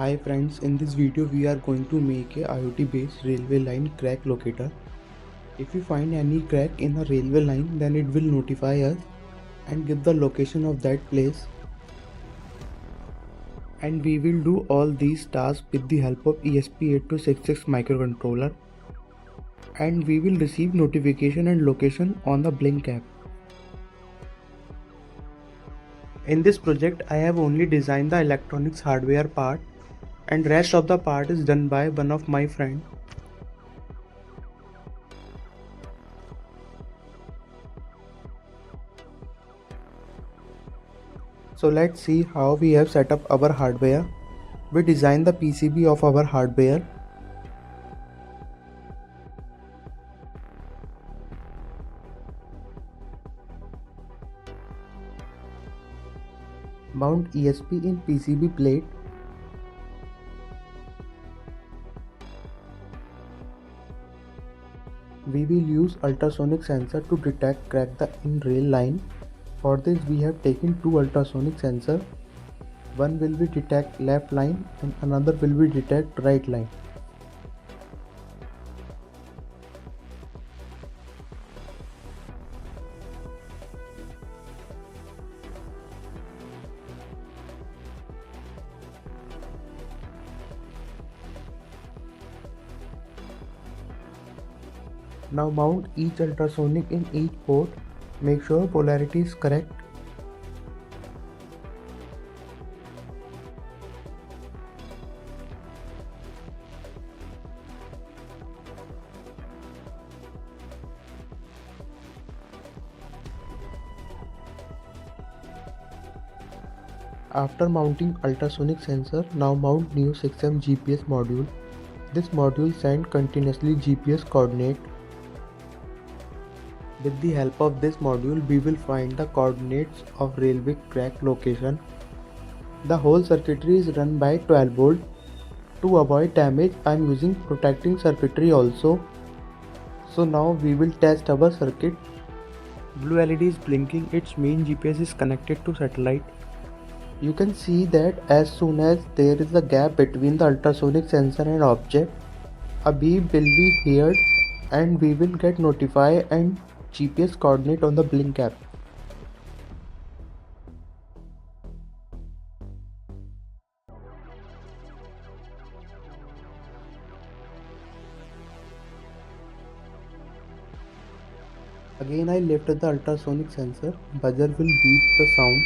Hi friends, in this video we are going to make a IoT based railway line crack locator. If you find any crack in a railway line, then it will notify us and give the location of that place. And we will do all these tasks with the help of ESP8266 microcontroller, and we will receive notification and location on the Blynk app. In this project I have only designed the electronics hardware part, and rest of the part is done by one of my friend. So let's see how we have set up our hardware. We design the PCB of our hardware. Mount ESP in PCB plate. We will use ultrasonic sensor to detect crack in rail line. For this we have taken two ultrasonic sensor. One will be detect left line and another will be detect right line. Now mount each ultrasonic in each port. Make sure polarity is correct. After mounting ultrasonic sensor, now mount new 6M GPS module. This module sends continuously GPS coordinate. With the help of this module, we will find the coordinates of railway crack location. The whole circuitry is run by 12 volt. To avoid damage, I am using protecting circuitry also. So now we will test our circuit. Blue LED is blinking, its means GPS is connected to satellite. You can see that as soon as there is a gap between the ultrasonic sensor and object, a beep will be heard and we will get notified and GPS coordinate on the Blynk app. Again I lift the ultrasonic sensor, buzzer will beep the sound.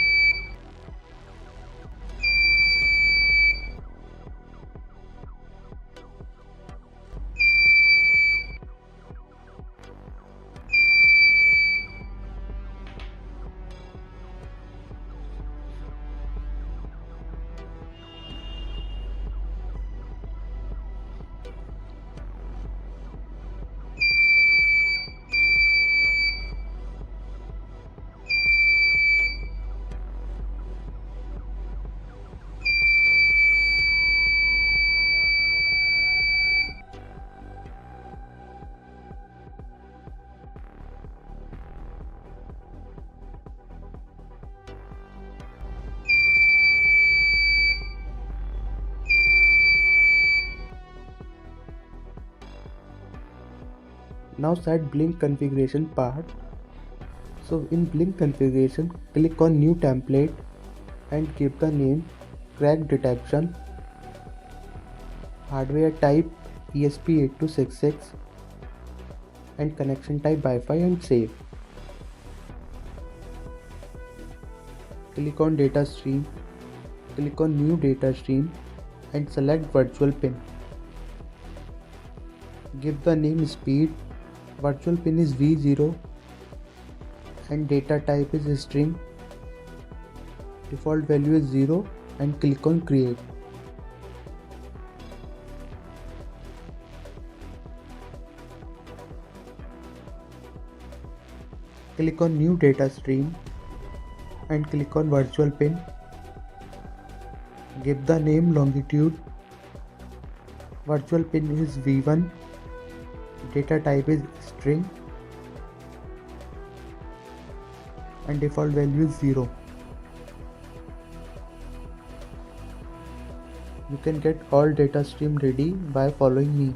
Now set Blynk configuration part. So in Blynk configuration, click on new template and give the name crack detection, hardware type ESP8266 and connection type Wi-Fi and save. Click on data stream, click on new data stream and select virtual pin. Give the name speed. Virtual pin is V0 and data type is string. Default value is 0 and click on create. Click on new data stream and click on virtual pin. Give the name longitude. Virtual pin is V1. Data type is string and default value is 0. You can get all data stream ready by following me.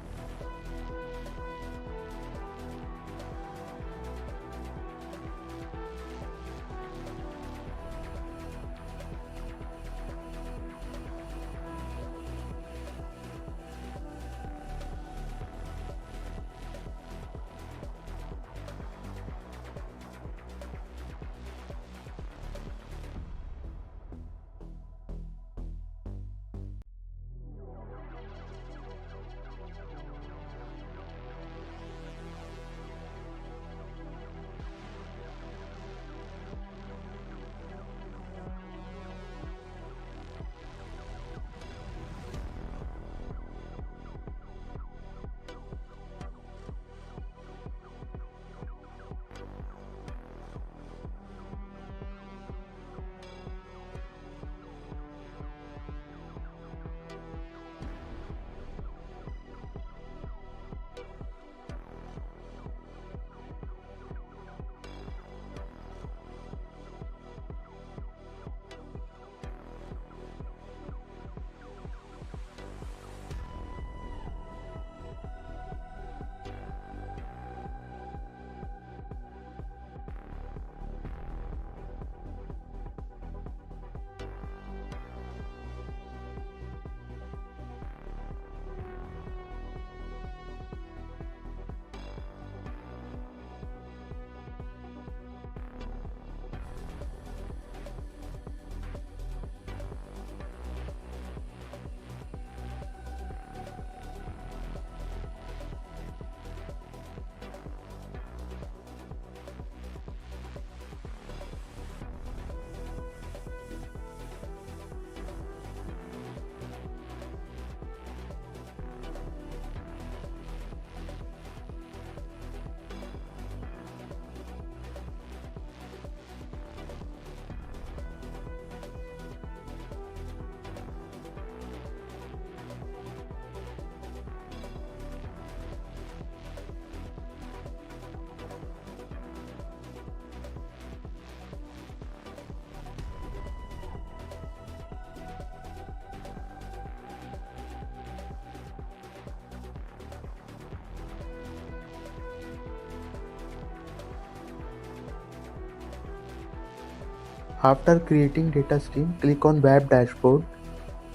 After creating data stream, click on Web Dashboard.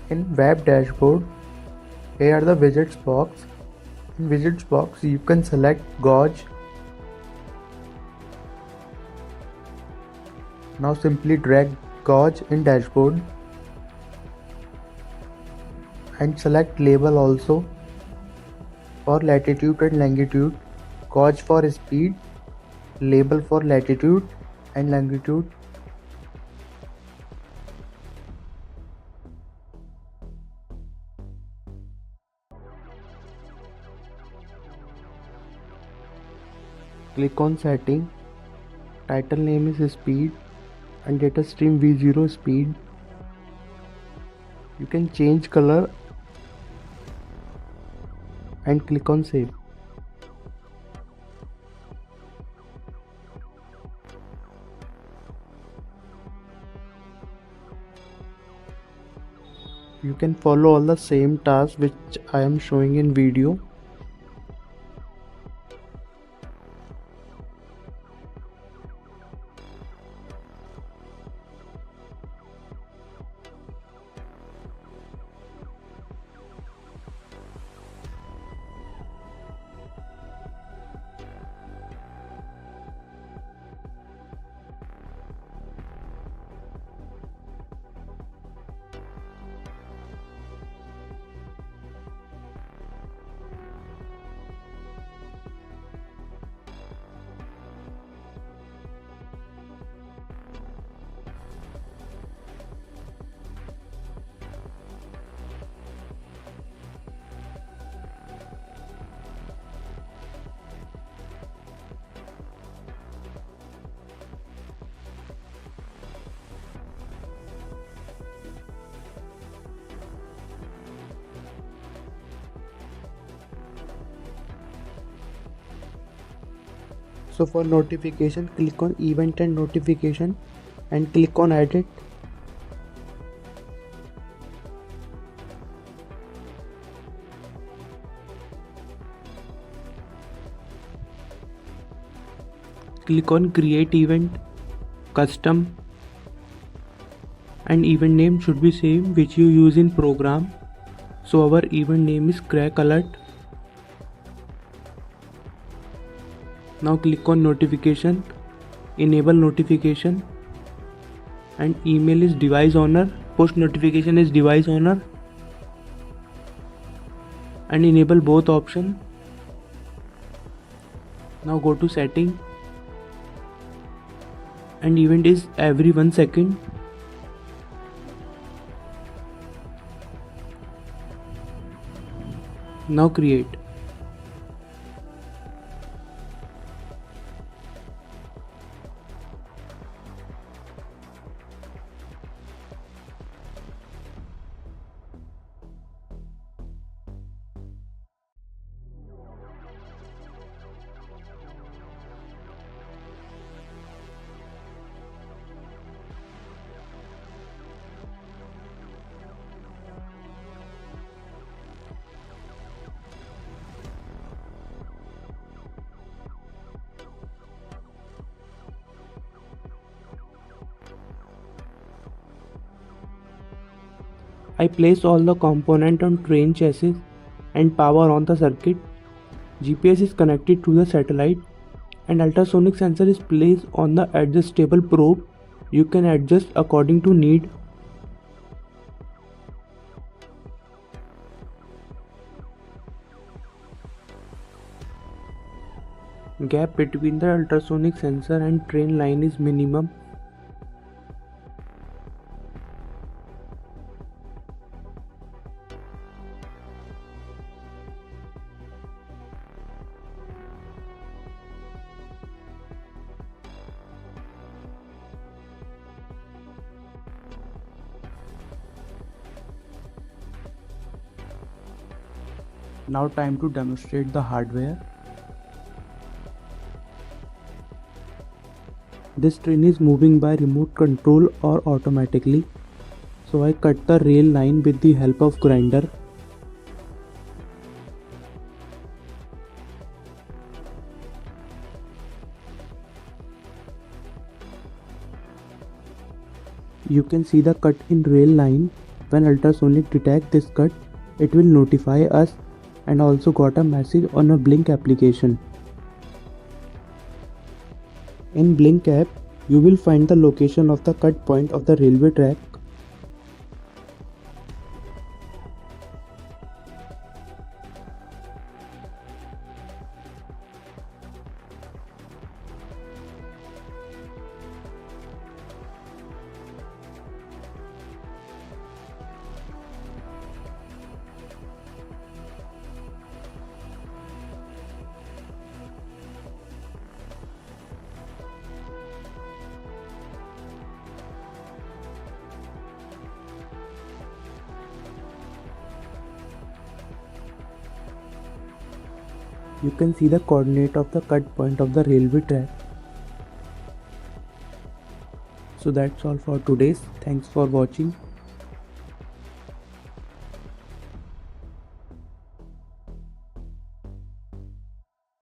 In Web Dashboard, here are the widgets box. In widgets box, you can select gauge. Now simply drag gauge in dashboard and select label also for latitude and longitude, gauge for speed, label for latitude and longitude. Click on setting, title name is speed and data stream V0 speed. You can change color and click on save. You can follow all the same tasks which I am showing in video. So for notification, click on event and notification and click on edit. click on create event, custom, and event name should be same which you use in program. So our event name is crack alert. Now click on notification, enable notification, and email is device owner, push notification is device owner, and enable both option. Now go to setting, and event is every 1 second. Now create. I place all the component on train chassis and power on the circuit. GPS is connected to the satellite and ultrasonic sensor is placed on the adjustable probe. You can adjust according to need. Gap between the ultrasonic sensor and train line is minimum. Now time to demonstrate the hardware. This train is moving by remote control or automatically. So I cut the rail line with the help of grinder. You can see the cut in rail line. When ultrasonic detect this cut, it will notify us and also got a message on a Blynk application. In Blynk app, you will find the location of the cut point of the railway track. You can see the coordinate of the cut point of the railway track. So that's all for today. Thanks for watching.